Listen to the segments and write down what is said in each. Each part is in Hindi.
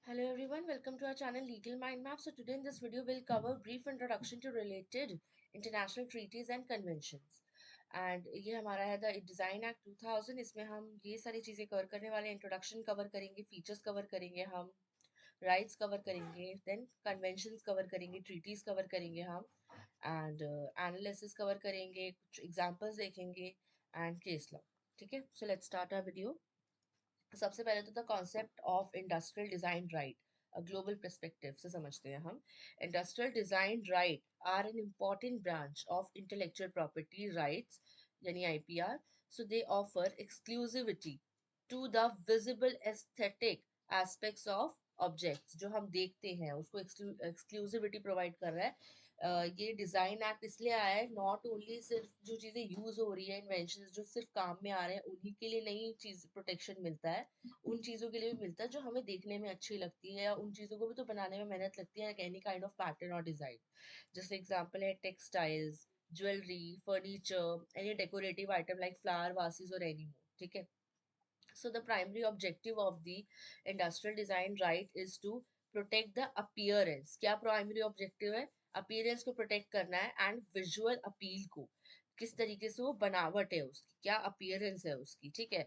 Hello everyone, welcome to our channel Legal Mind Map. So today in this video we'll cover brief introduction to related international treaties and conventions. And ये हमारा है द डिज़ाइन एक्ट 2000। इसमें हम ये सारी चीज़ें कवर करने वाले हैं। इंट्रोडक्शन कवर करेंगे, फीचर्स कवर करेंगे हम, राइट्स कवर करेंगे, देन कन्वेंशंस कवर करेंगे, ट्रीटीज कवर करेंगे हम, एंड एनालिसिस कवर करेंगे, कुछ एग्जांपल्स देखेंगे एंड केस लॉ। ठीक है, so let's start our video. सबसे पहले तो the concept of industrial design right global perspective से समझते हैं हम। Industrial design right are an important branch of intellectual property rights यानी IPR. So they offer exclusivity to the visible aesthetic aspects of objects. जो हम देखते हैं उसको एक्सक्लूसिविटी प्रोवाइड कर रहा है। ये डिज़ाइन एक्ट इसलिए आया है, नॉट ओनली सिर्फ जो चीज़ें यूज़ हो रही है, इन्वेंशन जो सिर्फ काम में आ रहे हैं उन्हीं के लिए नहीं चीज़ प्रोटेक्शन मिलता है, उन चीज़ों के लिए भी मिलता है जो हमें देखने में अच्छी लगती है, या उन चीज़ों को भी तो बनाने में मेहनत लगती है, एनी काइंड ऑफ पैटर्न और डिज़ाइन। जैसे एग्जाम्पल है textiles, jewellery, furniture, any decorative item like flower vases और एनी मोर। ठीक है, so the primary objective of the industrial design right is to protect the appearance। क्या प्राइमरी ऑब्जेक्टिव है? अपीयरेंस को प्रोटेक्ट करना है, एंड विजुअल अपील को, किस तरीके से वो बनावट है उसकी, क्या अपीयरेंस है उसकी। ठीक है,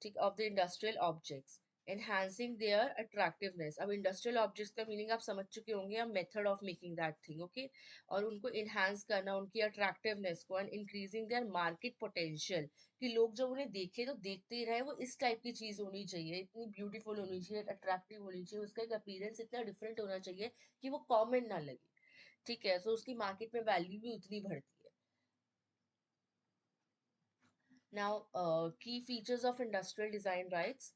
ठीक, of the industrial objects, enhancing their attractiveness. अब इंडस्ट्रियल ऑब्जेक्ट्स का मीनिंग आप समझ चुके होंगे, अब method of making that thing. Okay, और उनको इनहांस करना, उनकी अट्रैक्टिवनेस को, and increasing their market potential, कि लोग जब उन्हें देखे तो देखते ही रहे, वो इस टाइप की चीज होनी चाहिए, इतनी ब्यूटीफुल होनी चाहिए, अट्रैक्टिव होनी चाहिए, उसका एक अपीयरेंस इतना डिफरेंट होना चाहिए कि वो कॉमन ना लगे। ठीक है, तो उसकी मार्केट में वैल्यू भी उतनी बढ़ती है। Now key features of industrial design rights.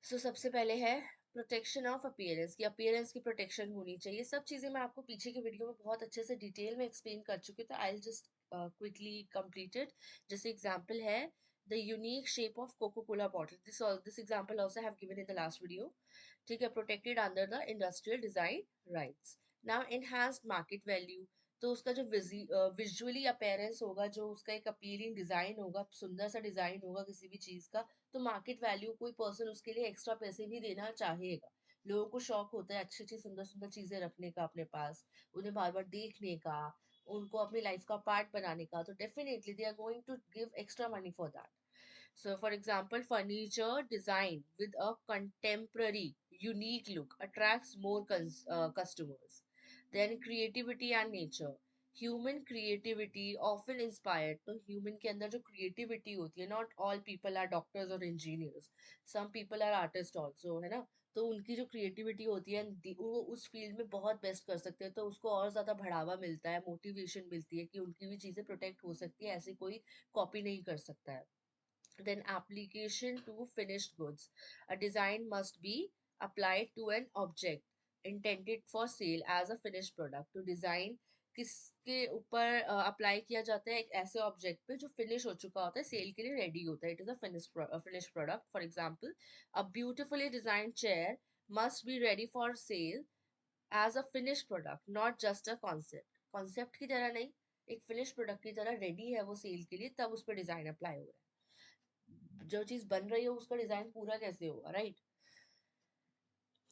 So सबसे पहले है प्रोटेक्शन ऑफ अपीयरेंस, की अपीयरेंस की प्रोटेक्शन होनी चाहिए। सब चीजें मैं आपको पीछे के वीडियो में बहुत अच्छे से डिटेल में एक्सप्लेन कर चुकी हूँ, तो आई जस्ट क्विकली कंप्लीटेड। जैसे एग्जांपल है the unique shape of Coca Cola bottle, this example also have given in the last video. ठीक है, protected under the industrial design rights. Now enhanced market value, तो उसका जो विजुअली अपेयरेंस होगा, जो उसका एक अपीलिंग डिजाइन होगा, सुंदर सा डिजाइन होगा किसी भी चीज का, तो मार्केट वैल्यू, कोई पर्सन उसके लिए एक्स्ट्रा पैसे भी देना चाहेगा। लोगों को शौक होता है अच्छी अच्छी सुंदर सुंदर चीजें रखने का अपने पास, उन्हें बार बार देखने का, उनको अपनी लाइफ का पार्ट बनाने का, तो definitely they are going to give extra money for that. So, for example, furniture design with a contemporary, unique look attracts more customers. Then, creativity and nature. Human creativity often inspired. तो human के अंदर जो creativity होती है, not all people are doctors or engineers. Some people are artists also, है ना? तो उनकी जो क्रिएटिविटी होती है, वो उस फील्ड में बहुत बेस्ट कर सकते हैं, तो उसको और ज़्यादा बढ़ावा मिलता है, मोटिवेशन मिलती है कि उनकी भी चीज़ें प्रोटेक्ट हो सकती है, ऐसे कोई कॉपी नहीं कर सकता है। Then application to finished goods. A design must be applied to an object intended for sale as a finished product. To design किसके ऊपर अप्लाई किया जाता है? एक ऐसे ऑब्जेक्ट पे जो फिनिश हो चुका होता है, सेल के लिए रेडी होता है, it is a finish product. For example, a beautifully design chair must be ready for sale as a finish product, not just a concept. Concept की तरह नहीं, एक फिनिश प्रोडक्ट की तरह रेडी है वो सेल के लिए, तब उस पर डिजाइन अप्लाई हो रहा है। जो चीज बन रही है उसका डिजाइन पूरा कैसे होगा, right?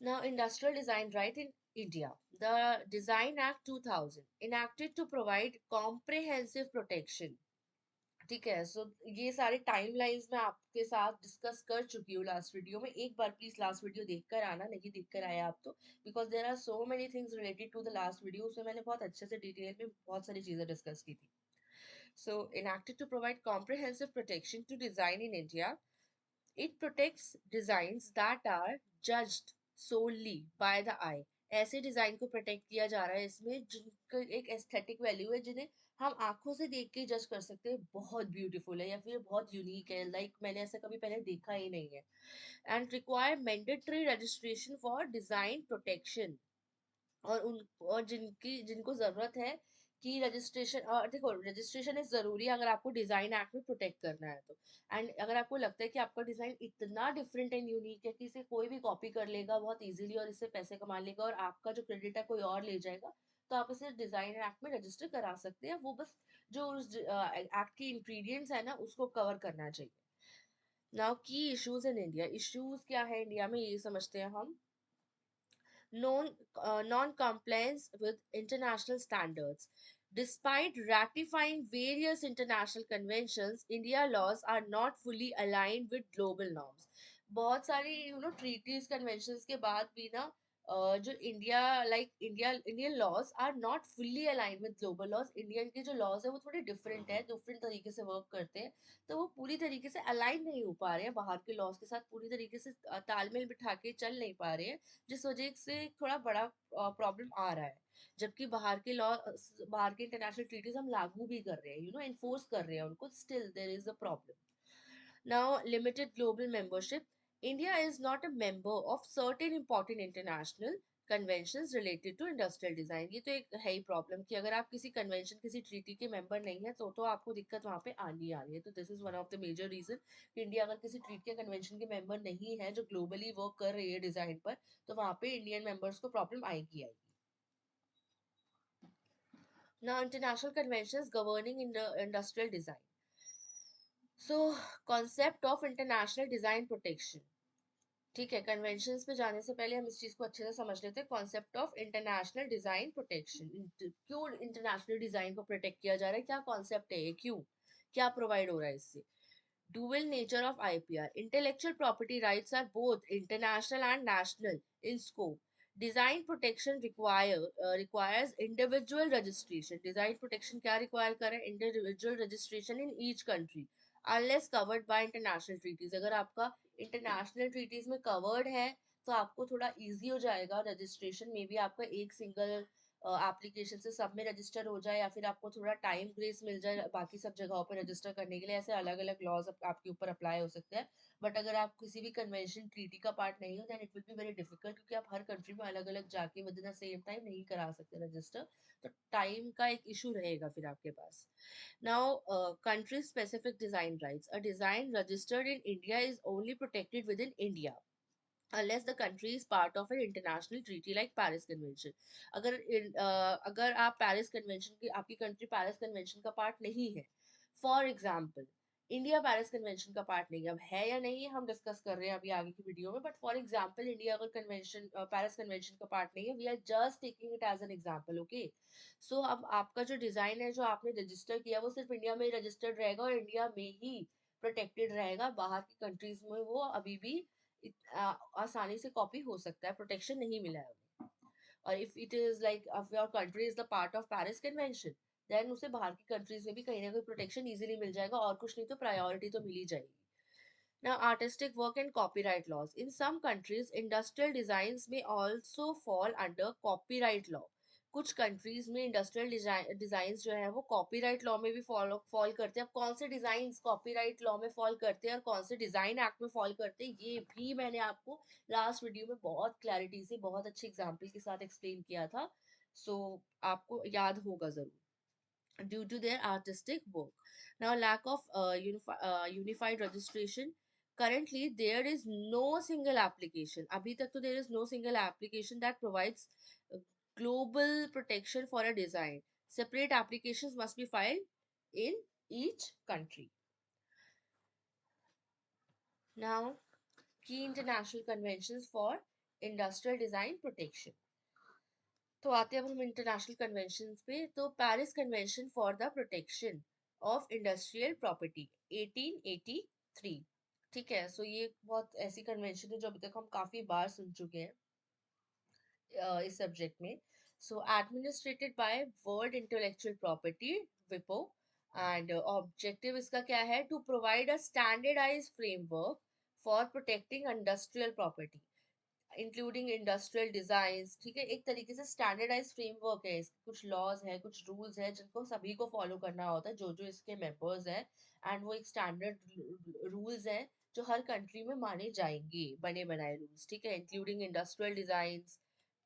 Now industrial design right in India. The design act 2000 enacted to provide comprehensive protection। ठीक है, सो ये सारे टाइम लाइंस मैं आपके साथ डिस्कस कर चुकी हूँ लास्ट वीडियो में। एक बार प्लीज लास्ट वीडियो देखकर आना, नहीं देखकर आए आप तो, because there are so many things related to the last video, उसमें मैंने बहुत अच्छे से डिटेल में बहुत सारी चीजें डिस्कस की थी। सो enacted to provide comprehensive protection to design in India। It protects designs that are judged solely by the eye। ऐसे डिजाइन को प्रोटेक्ट किया जा रहा है इसमें जिनका एक एस्थेटिक वैल्यू है, जिन्हें हम आंखों से देख के जज कर सकते हैं, बहुत ब्यूटीफुल है या फिर बहुत यूनिक है, लाइक मैंने ऐसा कभी पहले देखा ही नहीं है। And require mandatory registration for design protection. और जिनको जरूरत है कि रजिस्ट्रेशन, और देखो रजिस्ट्रेशन इज जरूरी है अगर आपको डिजाइन एक्ट में प्रोटेक्ट करना है तो। एंड अगर आपको लगता है कि आपका डिजाइन इतना डिफरेंट एंड यूनिक है कि इसे कोई भी कॉपी कर लेगा बहुत इजीली और इससे पैसे कमा लेगा, और आपका जो क्रेडिट है कोई और ले जाएगा, तो आप इसे डिजाइन एक्ट में रजिस्टर करा सकते हैं। वो बस जो उस एक्ट के इंग्रेडिएंट्स है ना उसको कवर करना चाहिए। नाउ की इश्यूज इन इंडिया। इश्यूज क्या है इंडिया में, ये समझते हैं हम। non-compliance with international standards. Despite ratifying various international conventions, India laws are not fully aligned with global norms. बहुत सारी treaties conventions के बाद भी ना जो Indian laws are not fully aligned with global laws. Indian के जो लॉज है वो थोड़े डिफरेंट है, डिफरेंट तरीके से वर्क करते हैं, तो वो पूरी तरीके से अलाइन नहीं हो पा रहे हैं बाहर के लॉज के साथ, पूरी तरीके से तालमेल बिठा के चल नहीं पा रहे हैं, जिस वजह से थोड़ा बड़ा प्रॉब्लम आ रहा है. जबकि बाहर के इंटरनेशनल ट्रीटीज हम लागू भी कर रहे हैं, एनफोर्स कर रहे हैं उनको, still there is a problem. Now, limited global membership. India is not a member of certain important international conventions related to industrial design. ये तो एक है ही प्रॉब्लम कि अगर आप किसी कन्वेंशन किसी ट्रीटी के मेंबर नहीं है तो आपको दिक्कत वहां पे आनी आ रही है. तो this is one of the major reason कि इंडिया अगर किसी ट्रीटी या कन्वेंशन के मेंबर नहीं है जो ग्लोबली वर्क कर रही है डिजाइन पर, तो वहां पे इंडियन मेंबर्स को प्रॉब्लम आएगी. Now, international conventions governing in the industrial design. So, concept of international design protection. ठीक है, कन्वेंशंस पे जाने से पहले हम इस चीज को अच्छे से समझ लेते हैं. Concept of international design protection. क्यों इंटरनेशनल डिजाइन को प्रोटेक्ट किया जा रहा है, क्या कॉन्सेप्ट है ये, क्यों, क्या प्रोवाइड हो रहा है इससे. Dual nature of IPR. Intellectual property rights are both international and national in scope. Design protection requires individual registration. Design protection क्या require कर रहा है, individual registration in each country unless covered by international treaties. अगर आपका international treaties में covered है तो आपको थोड़ा easy हो जाएगा registration में भी. आपका एक single एप्लीकेशन से सब में रजिस्टर हो जाए, या फिर आपको थोड़ा टाइम ग्रेस मिल जाए बाकी सब जगहों पर रजिस्टर करने के लिए. ऐसे अलग अलग लॉज आपके ऊपर अप्लाई हो सकते हैं. बट अगर आप किसी भी कन्वेंशन ट्रीटी का पार्ट नहीं हो, then it will be very difficult, क्योंकि आप हर कंट्री में अलग अलग जाके within the same time नहीं करा सकते रजिस्टर. तो टाइम का एक इशू रहेगा फिर आपके पास. Now, country specific design rights. A design registered in India is only protected within India unless the country is part of an international treaty like Paris Convention. अगर आप पेरिस कन्वेंशन की, आपकी कंट्री पेरिस कन्वेंशन का पार्ट नहीं है, for example India Paris convention का पार्ट नहीं है, अब है या नहीं है हम डिस्कस कर रहे हैं अभी आगे की वीडियो में, बट फॉर एग्जाम्पल इंडिया अगर कन्वेंशन पेरिस कन्वेंशन का पार्ट नहीं है, we are just taking it as an example. Okay, so अब आपका जो डिजाइन है जो आपने रजिस्टर किया वो सिर्फ इंडिया में ही रजिस्टर्ड रहेगा और इंडिया में ही प्रोटेक्टेड रहेगा. बाहर की कंट्रीज में वो अभी भी आसानी से कॉपी हो सकता है, प्रोटेक्शन नहीं मिला है उन्हें. और if it is like if your country is the part of Paris convention, then उसे बाहर की कंट्रीज में भी कहीं ना कहीं प्रोटेक्शन इजीली मिल जाएगा, और कुछ नहीं तो प्रायोरिटी तो मिल ही जाएगी. Now, artistic work and copyright laws. In some countries, industrial designs may also fall under copyright law. कुछ कंट्रीज में इंडस्ट्रियल डिजाइन जो है वो कॉपीराइट लॉ में भी फॉल करते हैं. अब कौन से डिजाइन कॉपीराइट लॉ में फॉल करते हैं और कौन से डिजाइन एक्ट में फॉल करते हैं, ये भी मैंने आपको लास्ट वीडियो में बहुत क्लैरिटी से बहुत अच्छे एग्जाम्पल के साथ एक्सप्लेन किया था. सो आपको याद होगा जरूर. Due to their artistic work. Now, lack of unified registration. Currently, there is no single application. Abhi tak to there is no single application that provides global protection for a design. Separate applications must be filed in each country. Now, key international conventions for industrial design protection. तो आते हैं अब हम इंटरनेशनल कन्वेंशन पे. तो Paris convention for the protection of industrial property 1883. ठीक है, सो ये बहुत ऐसी कन्वेंशन है जो अभी तक हम काफी बार सुन चुके हैं इस सब्जेक्ट में. So administered by world intellectual property, विपो. एंड ऑब्जेक्टिव इसका क्या है, to provide a standardise framework for protecting industrial property including industrial design. ठीक है, एक तरीके से स्टैंडर्डाइज फ्रेमवर्क है, इसके कुछ लॉज है, कुछ रूल्स है जिनको सभी को फॉलो करना होता है जो जो इसके मेंबर्स है. एंड वो एक स्टैंडर्ड रूल्स है जो हर कंट्री में माने जाएंगे, बने बनाए रूल्स. ठीक है, including industrial design,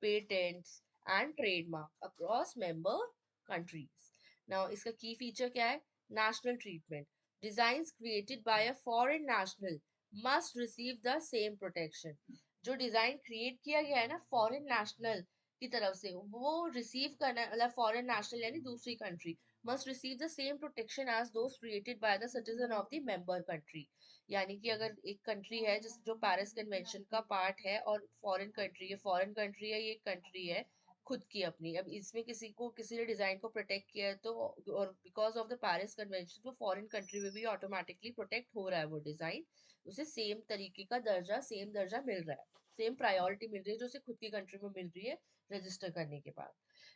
patents and trademark across member countries. Now, इसका की फीचर क्या है, national treatment. Designs created by a foreign national must receive the same protection. जो डिजाइन क्रिएट किया गया है ना फॉरेन नेशनल की तरफ से, वो रिसीव करना, मतलब फॉरेन नेशनल यानी दूसरी country, must receive the same protection as those created by the citizen of the member country. यानी कि अगर एक कंट्री है जिस जो पेरिस कन्वेंशन का पार्ट है और फॉरेन कंट्री है, ये कंट्री है खुद की अपनी, अब इसमें किसी को किसी ने डिजाइन को प्रोटेक्ट किया है तो, और because of the Paris convention तो फॉरेन कंट्री में भी ऑटोमेटिकली प्रोटेक्ट हो रहा है वो डिजाइन, उसे सेम तरीके का दर्जा, सेम दर्जा मिल रहा है, सेम प्रायोरिटी मिल रही है जो उसे खुद की कंट्री में मिल रही है रजिस्टर करने के बाद.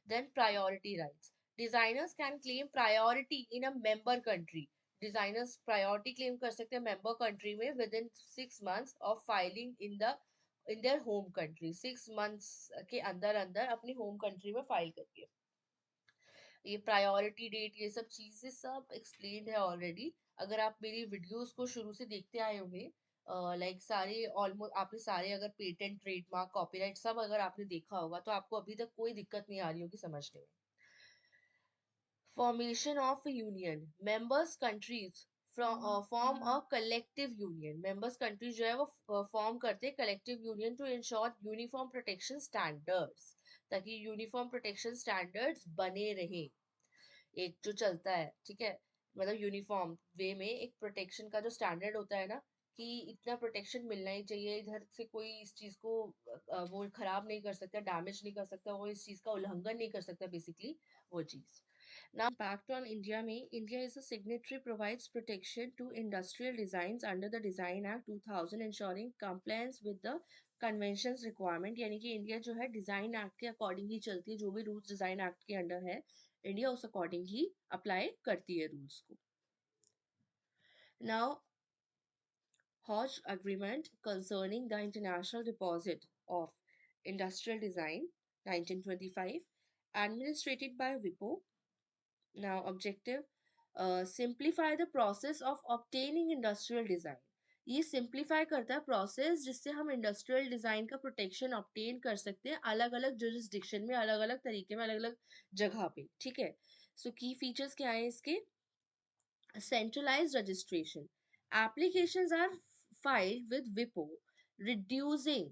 Then priority rights. Designers can claim priority in a member country. Designers priority claim कर सकते हैं member country में within 6 months of filing in their home country. 6 months के अंदर अंदर अपनी home country में file करके. ये प्रायोरिटी डेट, ये सब चीजें सब एक्सप्लेन्ड है ऑलरेडी. अगर आप मेरी वीडियोस को शुरू से देखते आए होंगे, लाइक सारे ऑलमोस्ट आपने सारे अगर पेटेंट, ट्रेडमार्क, कॉपीराइट सब अगर आपने देखा होगा तो आपको अभी तक कोई दिक्कत नहीं आ रही होगी समझने में. Formation of a union. Members countries form a collective union. Members countries जो है वो form करते हैं collective union to ensure uniform protection standards, ताकि uniform protection standards बने रहे. एक जो चलता है, ठीक है, मतलब यूनिफॉर्म वे में एक प्रोटेक्शन का जो स्टैंडर्ड होता है ना, कि इतना प्रोटेक्शन मिलना ही चाहिए, इधर से कोई इस चीज को वो खराब नहीं कर सकता, डैमेज नहीं कर सकता, वो इस चीज का उल्लंघन नहीं कर सकता बेसिकली, वो चीज. Now, impact on India में, India is a signatory, provides protection to industrial designs under the Design Act 2000, ensuring compliance with the conventions requirement. यानी कि इंडिया जो है डिजाइन एक्ट के अकॉर्डिंग ही चलती है, जो भी रूल्स डिजाइन एक्ट के अंडर है इंडिया उस अकॉर्डिंग ही अप्लाई करती है रूल्स को. Now, Hodge Agreement concerning the international deposit of industrial design 1925, administered by WIPO. Now, objective, simplify the process of obtaining industrial design. ये सिंप्लीफाई करता है प्रोसेस जिससे हम इंडस्ट्रियल डिजाइन का प्रोटेक्शन ऑब्टेन कर सकते हैं अलग अलग जुरिस्डिक्शन में, अलग अलग तरीके में, अलग अलग जगह पे, ठीक है. सो की फीचर्स क्या है इसके? Centralized registration. Applications are filed with WIPO, reducing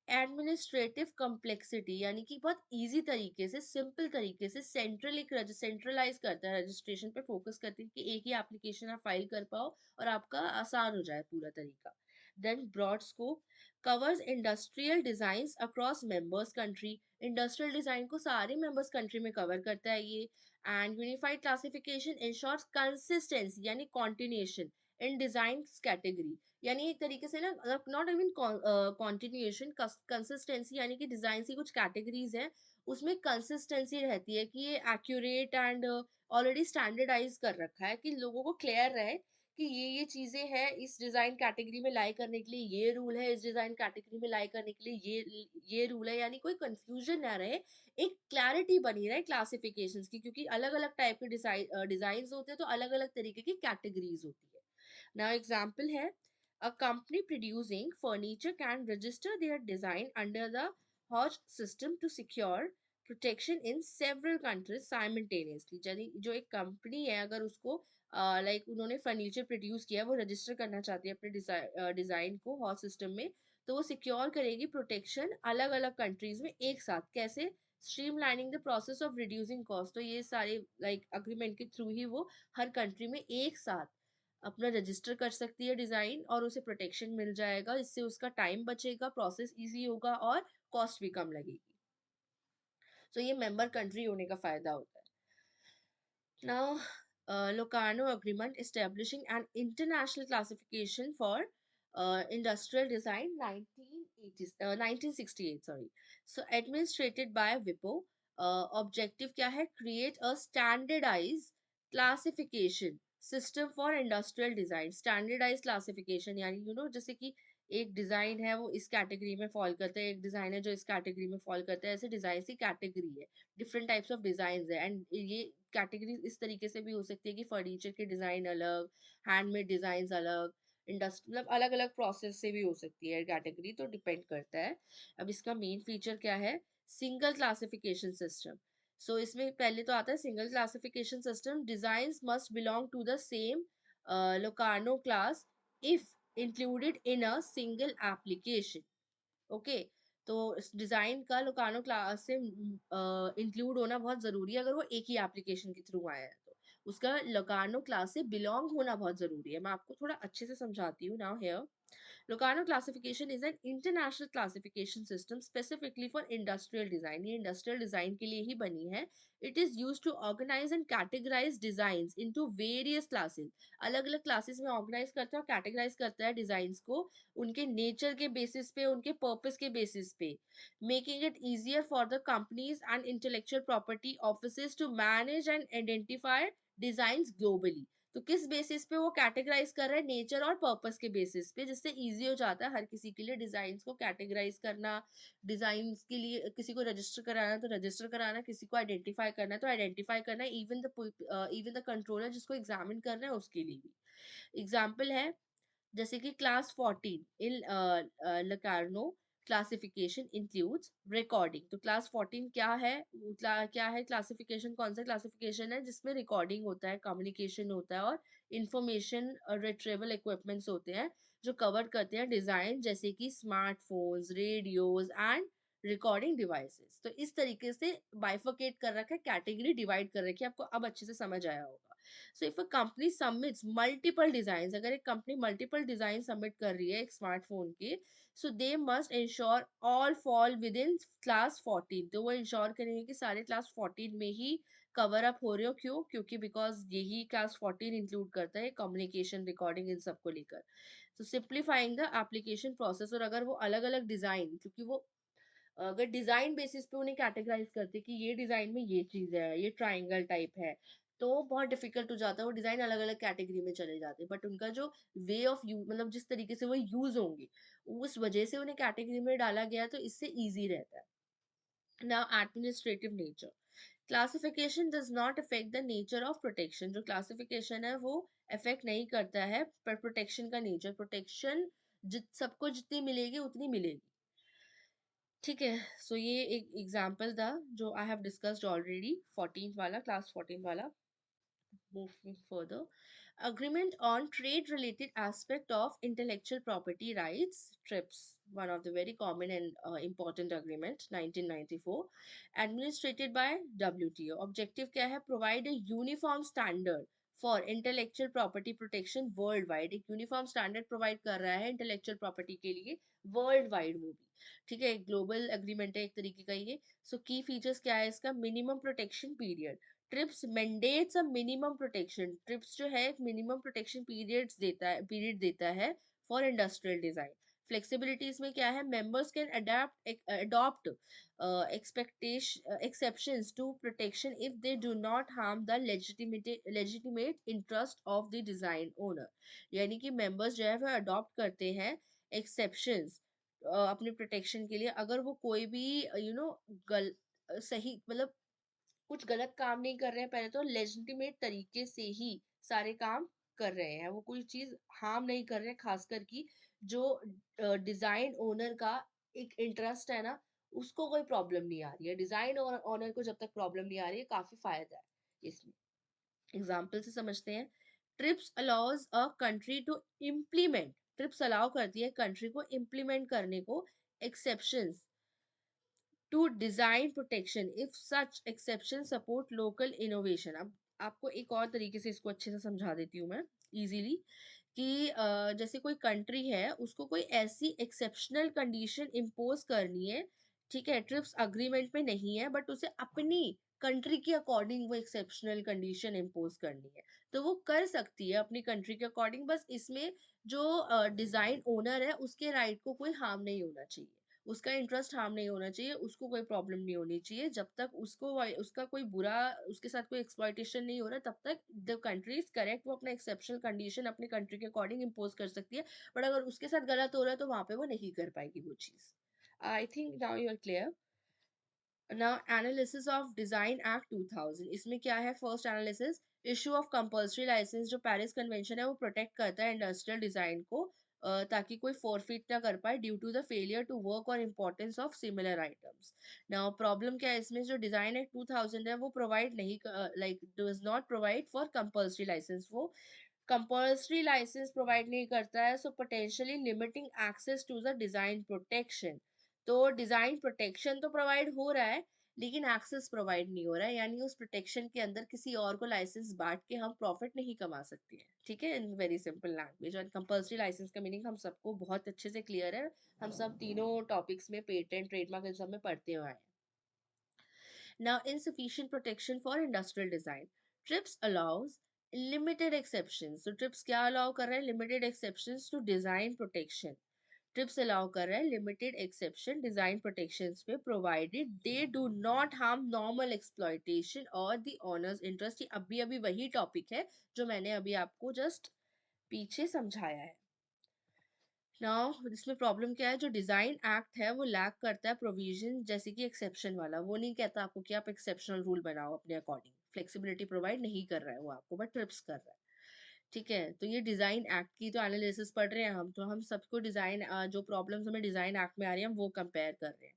administrative complexity, यानी कि बहुत इजी तरीके से, सिंपल तरीके से सेंट्रलाइज करता है, रजिस्ट्रेशन पे फोकस करती है कि एक ही एप्लीकेशन आप फाइल कर पाओ और आपका आसान हो जाए पूरा तरीका. Then broad scope, covers industrial design across members country. Industrial design को सारे मेंबर्स कंट्री में कवर करता है ये. And unified classification insures consistency यानी कॉन्टिन्यूएशन इन डिजाइन कैटेगरी. यानी एक तरीके से ना, नॉट इवन कॉन्टिन्यूएशन, कंसिस्टेंसी, यानी कि डिजाइन की कुछ कैटेगरीज हैं उसमें कंसिस्टेंसी रहती है कि ये एक्यूरेट एंड ऑलरेडी स्टैंडर्डाइज कर रखा है, कि लोगों को क्लियर रहे कि ये चीजें हैं इस डिजाइन कैटेगरी में लाई करने के लिए, ये रूल है इस डिजाइन कैटेगरी में लाई करने के लिए, ये रूल है, यानी कोई कंफ्यूजन ना रहे, एक क्लैरिटी बनी रहे क्लासिफिकेशंस की, क्योंकि अलग अलग टाइप के डिजाइन होते हैं तो अलग अलग तरीके की कैटेगरीज होती है. नाउ एग्जाम्पल है, a company producing furniture can register their design under the Hodge system to secure protection in several countries simultaneously. यदि जो एक कंपनी है अगर उसको लाइक उन्होंने फर्नीचर प्रोड्यूस किया, वो रजिस्टर करना चाहती है अपने डिजाइन को हॉज सिस्टम में, तो वो सिक्योर करेगी प्रोटेक्शन अलग अलग कंट्रीज में एक साथ. कैसे? Streamlining the process of reducing cost. तो ये सारे लाइक अग्रीमेंट के थ्रू ही वो हर कंट्री में एक साथ अपना रजिस्टर कर सकती है डिजाइन और उसे प्रोटेक्शन मिल जाएगा. इससे उसका टाइम बचेगा, प्रोसेस इजी होगा और कॉस्ट भी कम लगेगी. तो ये मेंबर कंट्री होने का फायदा होता है. Now, Locarno Agreement establishing an international classification for industrial design 1968, sorry. So, administered by WIPO. Objective क्या है? Create a standardized classification system for industrial design. Standardized classification यानी जैसे कि एक डिजाइन है वो इस कैटेगरी में फॉल करता है, एक डिजाइन है जो इस कैटेगरी में फॉल करता है, ऐसे डिजाइन की कैटेगरी है, डिफरेंट टाइप्स ऑफ डिजाइन है. एंड ये कैटेगरी इस तरीके से भी हो सकती है कि फर्नीचर के डिजाइन अलग, हैंडमेड डिजाइन अलग, इंडस्ट्री, मतलब अलग अलग प्रोसेस से भी हो सकती है कैटेगरी, तो डिपेंड करता है. अब इसका मेन फीचर क्या है? Single classification system. सो इसमें पहले तो आता है single classification system. Design must belong to the same Locarno class if included in a single application. Okay, तो इस डिजाइन का लोकानो क्लास से इंक्लूड होना बहुत जरूरी है अगर वो एक ही एप्लीकेशन के थ्रू आया है तो. उसका लोकार्नो क्लास से बिलोंग होना बहुत जरूरी है। मैं आपको थोड़ा अच्छे से समझाती हूँ now here. Locarno classification is an international classification system specifically for industrial design. ये industrial design के लिए ही बनी है. It is used to organize and categorize designs into various classes. अलग अलग classes में organize करता है और categorize करता है designs को उनके nature के basis पे, उनके purpose के basis पे, making it easier for the companies and intellectual property offices to manage and identify designs globally. तो किस बेसिस पे वो कैटेगराइज कर रहा है, नेचर और पर्पस के बेसिस पे, जिससे इजी हो जाता है हर किसी के लिए डिजाइन को कैटेगराइज करना। डिजाइन के लिए किसी को रजिस्टर कराना तो रजिस्टर कराना, किसी को आइडेंटिफाई करना तो आइडेंटिफाई करना, इवन द कंट्रोलर जिसको एग्जामिन कर रहे हैं उसके लिए भी। एग्जाम्पल है जैसे कि क्लास 14 इन लकार्नो क्लासिफिकेशन इंक्लूड्स रिकॉर्डिंग। तो क्लास 14 क्या है? क्या है क्लासिफिकेशन? कौन सा क्लासिफिकेशन है जिसमें रिकॉर्डिंग होता है, कम्युनिकेशन होता है और इंफॉर्मेशन रिट्रीवल इक्विपमेंट्स होते हैं जो कवर करते हैं डिजाइन जैसे कि smartphones, radios and recording devices. तो इस तरीके से बाइफरकेट कर रखा है, कैटेगरी डिवाइड कर रखी है। आपको अब अच्छे से समझ आया होगा। So if a company submits multiple designs, अगर एक कंपनी मल्टीपल डिजाइन सबमिट कर रही है एक स्मार्टफोन के, so they must ensure all fall within class 14। तो वो इंश्योर करेंगे कि सारे क्लास 14 में ही कवर अप हो रहे हो। क्यों? क्योंकि बिकॉज यही क्लास 14 इंक्लूड करता है कम्युनिकेशन, रिकॉर्डिंग, इन सबको लेकर। तो सिंप्लीफाइंग द एप्लीकेशन प्रोसेस। और अगर वो अलग अलग डिजाइन, क्योंकि वो अगर डिजाइन बेसिस पे उन्हें कैटेगराइज करते कि ये डिजाइन में ये चीज है, ये ट्राइंगल टाइप है, तो बहुत डिफिकल्ट हो जाता है। वो डिजाइन अलग अलग कैटेगरी में चले जाते हैं, बट उनका जो वे ऑफ यूज, मतलब जिस तरीके से वो यूज होंगे, उस वजह से उन्हें कैटेगरी में डाला गया, तो इससे इजी रहता है। Now administrative nature. Classification does not affect the nature of protection. जो क्लासिफिकेशन है वो अफेक्ट नहीं करता है पर प्रोटेक्शन का नेचर। प्रोटेक्शन सबको जितनी मिलेगी उतनी मिलेगी। ठीक है। सो ये एक एग्जांपल था जो आई हैव डिस्कस्ड ऑलरेडी, 14 वाला, क्लास 14 वाला। Moving further, agreement on trade related aspect of intellectual property rights, TRIPS, one of the very common and important agreement, 1994, administered by WTO. Objective क्या है? Provide a uniform standard for intellectual property protection worldwide। एक uniform standard provide कर रहा है intellectual property के लिए worldwide वो भी। ठीक है, ग्लोबल एग्रीमेंट है एक तरीके का ये। सो की फीचर्स क्या है इसका? Minimum protection period. Trips mandates a minimum protection. Trips जो है एक मिनिमम प्रोटेक्शन पीरियड देता है फॉर इंडस्ट्रियल डिजाइन। फ्लेक्सिबिलिटी इसमें क्या है? Members can adopt exceptions to protection if they do not harm the legitimate interest of the design owner। यानी कि मेंबर्स जो है वो अडॉप्ट करते हैं एक्सेप्शंस अपने प्रोटेक्शन के लिए, अगर वो कोई भी यू नो गल सही, मतलब कुछ गलत काम नहीं कर रहे हैं। पहले तो लेजिटिमेट तरीके से ही सारे काम कर रहे हैं, वो कोई चीज हार्म नहीं कर रहे हैं। खासकर कि जो डिजाइन ओनर का एक इंटरेस्ट है ना, उसको कोई प्रॉब्लम नहीं आ रही है। डिजाइन ओनर को जब तक प्रॉब्लम नहीं आ रही है, काफी फायदा है इसमें। एग्जाम्पल से समझते हैं। TRIPS allows a country to implement. TRIPS allow करती है कंट्री को इम्प्लीमेंट करने को exceptions to design protection if such exception support local innovation. अब आपको एक और तरीके से इसको अच्छे से समझा देती हूँ मैं इजीली, कि जैसे कोई कंट्री है, उसको कोई ऐसी एक्सेप्शनल कंडीशन इम्पोज करनी है। ठीक है, ट्रिप्स अग्रीमेंट में नहीं है, बट उसे अपनी कंट्री के अकॉर्डिंग वो एक्सेप्शनल कंडीशन इम्पोज करनी है, तो वो कर सकती है अपनी कंट्री के अकॉर्डिंग। बस इसमें जो डिजाइन ओनर है उसके राइट को कोई हार्म नहीं होना चाहिए, उसका इंटरेस्ट हार्म नहीं होना चाहिए, उसको कोई प्रॉब्लम नहीं होनी चाहिए। जब तक उसका कोई बुरा, उसके साथ कोई एक्सप्लॉइटेशन नहीं हो रहा, तब तक द कंट्री इज करेक्ट। वो अपना एक्सेप्शनल कंडीशन अपनी कंट्री के अकॉर्डिंग इम्पोज कर सकती है, बट अगर उसके साथ गलत हो रहा है तो वहां पे वो नहीं कर पाएगी वो चीज। I think now you are clear. Now analysis of design act 2000। इसमें क्या है? First analysis, issue of compulsory license. जो पेरिस कन्वेंशन है वो प्रोटेक्ट करता है इंडस्ट्रियल डिजाइन को, ताकि कोई फॉरफिट ना कर पाए due to the failure to work और importance of similar items. Now problem क्या है इसमें? जो डिजाइन एक्ट 2000 है वो प्रोवाइड नहीं, like does not provide for compulsory licence. वो कंपल्सरी लाइसेंस प्रोवाइड नहीं करता है, so potentially limiting access to the design protection. तो डिजाइन प्रोटेक्शन तो प्रोवाइड हो रहा है, लेकिन एक्सेस प्रोवाइड नहीं हो रहा है, यानी उस प्रोटेक्शन के अंदर किसी और को लाइसेंस बांट के हम प्रॉफिट नहीं कमा सकते हैं, ठीक है, इन वेरी सिंपल लैंग्वेज। और कंपल्सरी लाइसेंस का मीनिंग हम सबको बहुत अच्छे से क्लियर है, हम सब तीनों टॉपिक्स में, पेटेंट, ट्रेडमार्क, इन सब में पढ़ते हुए आए हैं। Now, insufficient protection for industrial design. TRIPS allows limited exceptions. So, TRIPS क्या allow कर रहा है? Limited exceptions to design protection. TRIPS allow कर रहा है limited exception design protections पे, provided they do not harm normal exploitation or the owner's interest. ये अभी अभी वही टॉपिक है जो मैंने अभी आपको जस्ट पीछे समझाया है। नाउ इसमें प्रॉब्लम क्या है, जो डिजाइन एक्ट है वो लैक करता है प्रोविजन जैसे कि एक्सेप्शन वाला। वो नहीं कहता आपको कि आप एक्सेप्शनल रूल बनाओ अपने अकॉर्डिंग, फ्लेक्सिबिलिटी प्रोवाइड नहीं कर रहा है वो आपको, बट ट्रिप्स कर रहा है। ठीक है, तो ये डिजाइन एक्ट की तो एनालिसिस पढ़ रहे हैं हम, तो हम सबको डिजाइन जो प्रॉब्लम्स हमें डिजाइन एक्ट में आ रही हैं हम वो कंपेयर कर रहे हैं।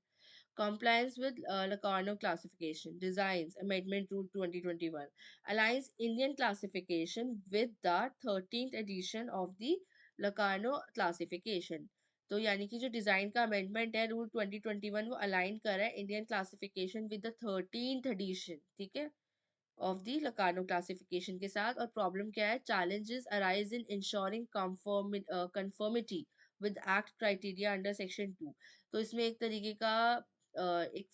Compliance with Locarno classification designs amendment rule 2021 aligns Indian classification with the 13th edition of the Locarno classification. तो यानी कि जो डिजाइन का अमेंडमेंट है रूल 2021 वो अलाइन कर रहा है Indian classification with the 13th edition, ठीक है, ऑफ द लकानो क्लासिफिकेशन के साथ। और प्रॉब्लम क्या है, challenges arise in ensuring conformity with act criteria under section 2। तो इसमें एक तरीके का एक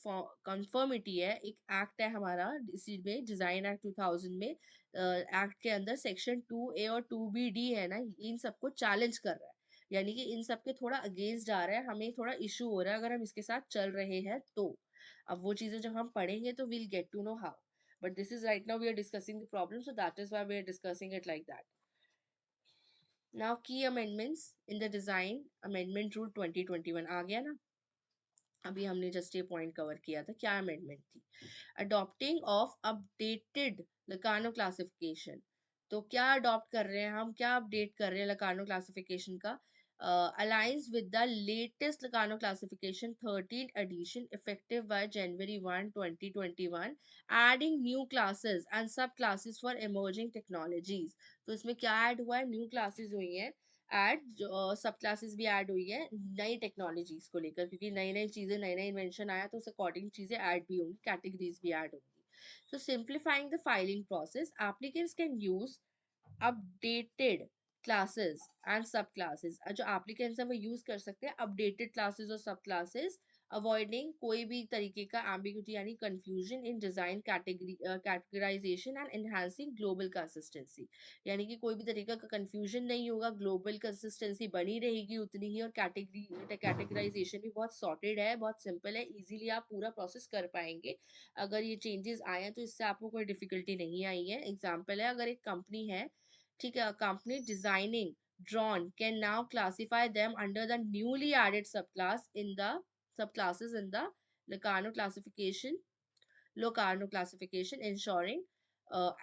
कंफर्मिटी है, एक एक्ट है हमारा इसी में, डिजाइन एक्ट 2000 में, एक्ट के अंदर सेक्शन 2A और 2B है ना, इन सबको चैलेंज कर रहा है, यानी कि इन सब के थोड़ा अगेंस्ट जा रहा है, हमें थोड़ा इशू हो रहा है अगर हम इसके साथ चल रहे हैं तो। अब वो चीजें जब हम पढ़ेंगे तो we'll get to know how, but this is right now we are discussing the problem, so that is why we are discussing it like that. Now key amendments in the design amendment rule 2021 आ गया ना, अभी हमने जस्ट ये पॉइंट कवर किया था, क्या अमेंडमेंट थी, adopting of updated Locarno classification. तो क्या अडॉप्ट कर रहे हैं हम, क्या अपडेट कर रहे हैं लकानो क्लासिफिकेशन का, aligns with the latest Locarno classification 13th edition effective by January 1 2021, adding new classes and sub classes for emerging technologies. तो इसमें क्या ऐड हुआ है, न्यू क्लासेस हुई हैं ऐड, सब क्लासेस भी ऐड हुई है नई टेक्नोलॉजीज को लेकर, क्योंकि नई नई चीजें, नई नई इन्वेंशन आया तो उस अकॉर्डिंग चीजें ऐड भी होंगी, कैटेगरीज भी ऐड होंगी। So simplifying the filing process, applicants can use updated classes and sub classes. जो एप्लीकेंट्स है वो यूज कर सकते हैं अपडेटेड क्लासेस और सब क्लासेस, अवॉइडिंग कोई भी तरीके का एम्बिग्यूटी यानी confusion in design category categorization and enhancing global consistency. यानी कि कोई भी तरीका का कंफ्यूजन नहीं होगा, ग्लोबल कंसिस्टेंसी बनी रहेगी उतनी ही, और कैटेगरी कैटेगराइजेशन भी बहुत सॉर्टेड है, बहुत सिंपल है, इजीली आप पूरा प्रोसेस कर पाएंगे। अगर ये चेंजेस आए हैं तो इससे आपको कोई डिफिकल्टी नहीं आई है। एग्जाम्पल है, अगर एक कंपनी है, ठीक है, company designing drawn can now classify them under the newly added subclasses in the Locarno classification, ensuring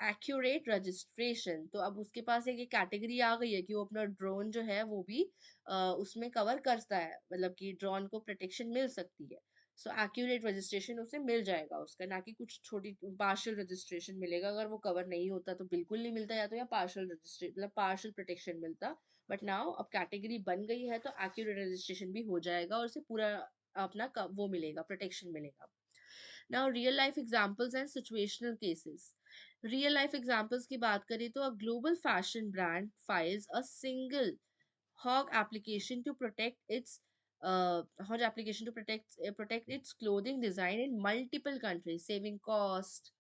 accurate registration। तो अब उसके पास एक कैटेगरी आ गई है कि वो अपना ड्रोन जो है वो भी उसमें कवर करता है, मतलब कि ड्रोन को प्रोटेक्शन मिल सकती है। सो एक्यूरेट रजिस्ट्रेशन उसे मिल जाएगा उसका, ना कि कुछ छोटी पार्शियल रजिस्ट्रेशन मिलेगा। अगर वो कवर नहीं होता तो बिल्कुल नहीं मिलता, या तो या पार्शियल रजिस्ट्रेशन मतलब पार्शियल प्रोटेक्शन मिलता। बट नाउ अब कैटेगरी बन गई है तो एक्यूरेट रजिस्ट्रेशन भी हो जाएगा और उसे पूरा अपना वो मिलेगा, प्रोटेक्शन मिलेगा। Now real life examples and situational cases. Real life examples की बात करें तो a global fashion brand files a single hog application to protect its hog application to protect its clothing design in multiple countries, saving cost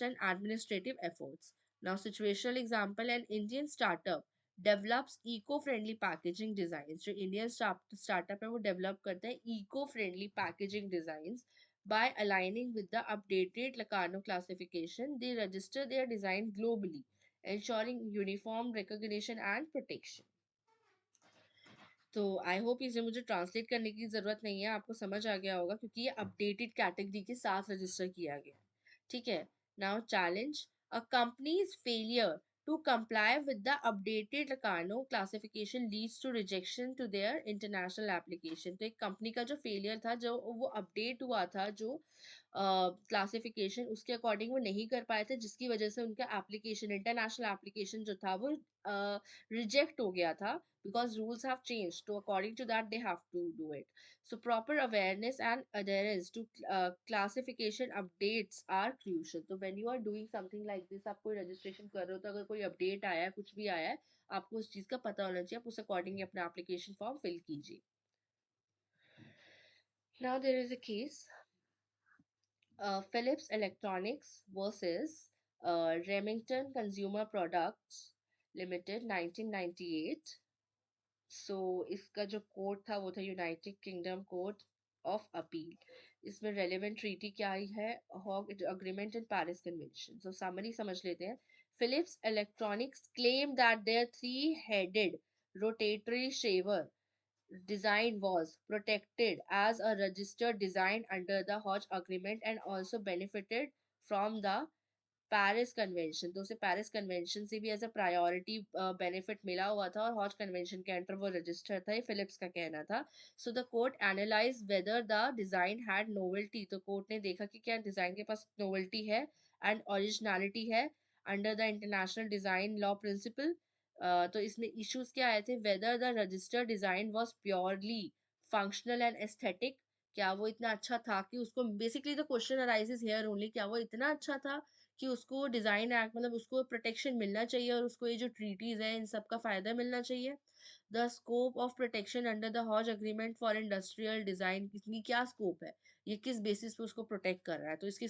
and administrative efforts. Now, situational example, an Indian startup develops eco-friendly packaging designs. जो Indian startup है वो develop करता है eco-friendly packaging designs. By aligning with the updated Locarno classification, they register their design globally, ensuring uniform recognition and protection. तो आई होप इसे मुझे ट्रांसलेट करने की ज़रूरत नहीं है, आपको समझ आ गया होगा, क्योंकि ये अपडेटेड कैटेगरी के साथ रजिस्टर किया गया है। ठीक है, now challenge, a company's failure to comply with the updated Locarno classification leads to rejection to their international application. तो एक कंपनी का जो फेलियर था, जो वो अपडेट हुआ था, जो क्लासिफिकेशन उसके अकॉर्डिंग वो नहीं कर पाए थे, जिसकी वजह से उनका एप्लीकेशन, इंटरनेशनल एप्लीकेशन जो था वो रिजेक्ट हो गया था, because rules have changed. So according to that, they have to do it. So proper awareness and adherence to classification updates are crucial. So when you are doing something like this, आप कोई registration कर रहे हो तो अगर कोई update आया है, कुछ भी आया है, आपको उस चीज़ का पता होना चाहिए, आप उस according अपना application form fill कीजिए. Now there is a case, Philips Electronics versus Remington Consumer Products Limited 1998. सो इसका जो कोड था वो था United Kingdom code of appeal. इसमें रेलेवेंट ट्रीटी क्या ही है, Hague agreement and Paris convention. So summary समझ लेते हैं. Philips electronics claim that their three headed rotatory shaver design was protected as a registered design under the Hodge Agreement and also benefited from the Paris convention. तो उसे पेरिस कन्वेंशन से भी एज अ प्रायोरिटी बेनिफिट मिला हुआ था और हॉज कन्वेंशन के अंडर वो रजिस्टर था, ये फिलिप्स का कहना था. So the court analyse whether the design had novelty. तो कोर्ट ने देखा कि क्या डिजाइन के पास नोवेल्टी है एंड ओरिजिनलिटी है under the international design law principal. तो इसमें इश्यूज क्या आए थे, whether the registered design was purely functional and aesthetic. क्या वो इतना अच्छा था कि उसको, basically the question arises here only, क्या वो इतना अच्छा था कि उसको डिजाइन एक्ट मतलब उसको प्रोटेक्शन मिलना चाहिए और उसको ये जो ट्रीटीज है इन सब का फायदा मिलना चाहिए. The scope of protection under the Hague agreement for industrial design, इसकी क्या स्कोप है, ये किस बेसिस पे उसको प्रोटेक्ट कर रहा है. तो इसकी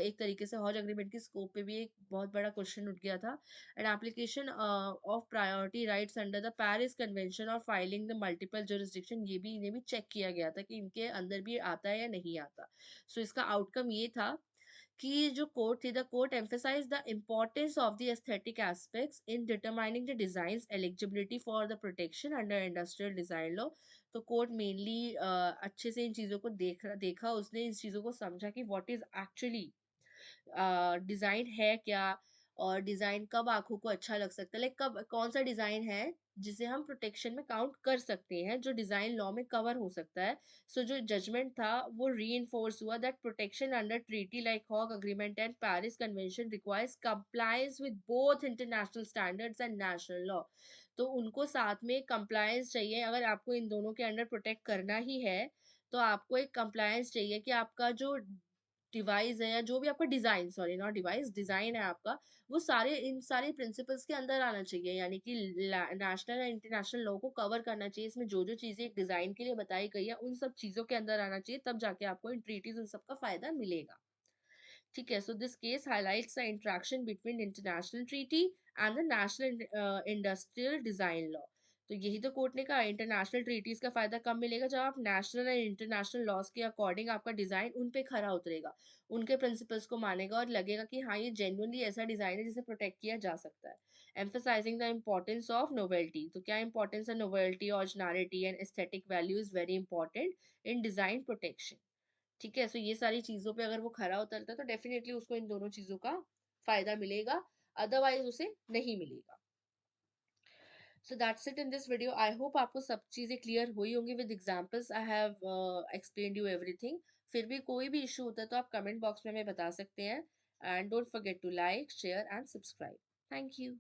एक तरीके से हॉज अग्रीमेंट की स्कोप पे भी एक बहुत बड़ा क्वेश्चन उठ गया था. And application of priority rights under the Paris convention और फाइलिंग द मल्टीपल जुरिस्डिक्शन, ये भी इन्हें भी चेक किया गया था कि इनके अंदर भी आता है या नहीं आता. सो इसका आउटकम ये था कि जो कोर्ट थी, the court emphasized the importance of the aesthetic aspects in determining the design's eligibility for the protection under industrial design law. तो कोर्ट मेनली अच्छे से इन चीज़ों को देखा, उसने इन चीज़ों को समझा कि व्हाट इज एक्चुअली डिजाइन है क्या, और डिजाइन कब आंखों को अच्छा लग सकता है, लाइक कब कौन सा डिजाइन है जिसे हम प्रोटेक्शन में काउंट कर सकते हैं, जो डिजाइन लॉ में कवर हो सकता है. सो जो जजमेंट था वो रीइंफोर्स हुआ that protection under treaty like Hague agreement and Paris convention requires compliance with both international standards and national law. तो उनको साथ में कंप्लायंस चाहिए. अगर आपको इन दोनों के अंडर प्रोटेक्ट करना ही है तो आपको एक कंप्लायंस चाहिए कि आपका जो डिवाइस है या जो भी आपका design, sorry not device, design है आपका, वो सारे इन सारे प्रिंसिपल्स के अंदर आना चाहिए, यानी कि नेशनल या इंटरनेशनल लॉ को कवर करना चाहिए. इसमें जो जो चीजें एक डिजाइन के लिए बताई गई है उन सब चीजों के अंदर आना चाहिए, तब जाके आपको इन ट्रीटीज उन सब का फायदा मिलेगा. ठीक है. So this case highlights the interaction between international treaty and the national industrial design law. तो यही तो कोर्ट ने कहा, इंटरनेशनल ट्रीटीज का फायदा कब मिलेगा, जब आप नेशनल एंड इंटरनेशनल लॉज के अकॉर्डिंग आपका डिजाइन उन पे खरा उतरेगा, उनके प्रिंसिपल्स को मानेगा और लगेगा कि हाँ ये जेन्युइनली ऐसा डिजाइन है जिसे प्रोटेक्ट किया जा सकता है. Emphasising the importance of novelty. तो क्या इंपॉर्टेंस है, novelty, originality and aesthetic value is very important in design protection. ठीक है. सो ये सारी चीजों पे अगर वो खरा उतरता है तो डेफिनेटली उसको इन दोनों चीजों का फायदा मिलेगा, अदरवाइज उसे नहीं मिलेगा. So that's it in this video. I hope आपको सब चीजें क्लियर हुई होंगी. With examples I have explained you everything. फिर भी कोई भी इशू होता है तो आप कमेंट बॉक्स में हमें बता सकते हैं. And don't forget to like, share and subscribe. Thank you.